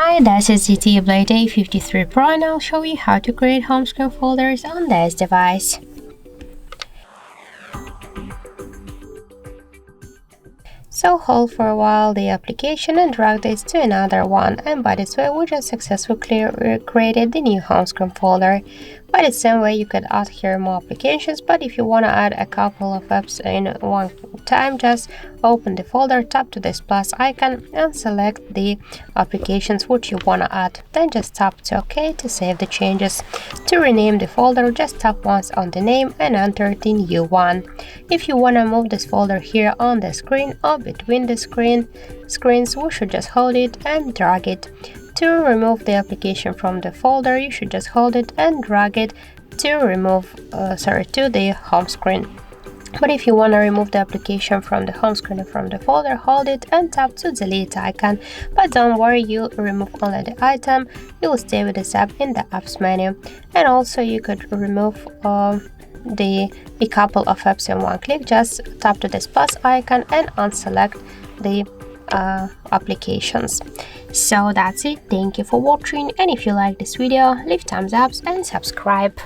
Hi, this is ZTE Blade A53 Pro and I'll show you how to create home screen folders on this device. So hold for a while the application and drag this to another one, and by this way we just successfully created the new home screen folder. By the same way you could add here more applications, but if you want to add a couple of apps in one time, just open the folder, tap to this plus icon and select the applications which you want to add. Then just tap to OK to save the changes. To rename the folder, just tap once on the name and enter the new one. If you want to move this folder here on the screen or between the screens, we should just hold it and drag it. To remove the application from the folder, you should just hold it and drag it to remove to the home screen. But if you want to remove the application from the home screen and from the folder, hold it and tap to delete icon. But don't worry, you remove only the item, you will stay with this app in the apps menu. And also you could remove a couple of apps in one click. Just tap to this plus icon and unselect the applications. So that's it. Thank you for watching, and if you like this video, leave thumbs up and subscribe.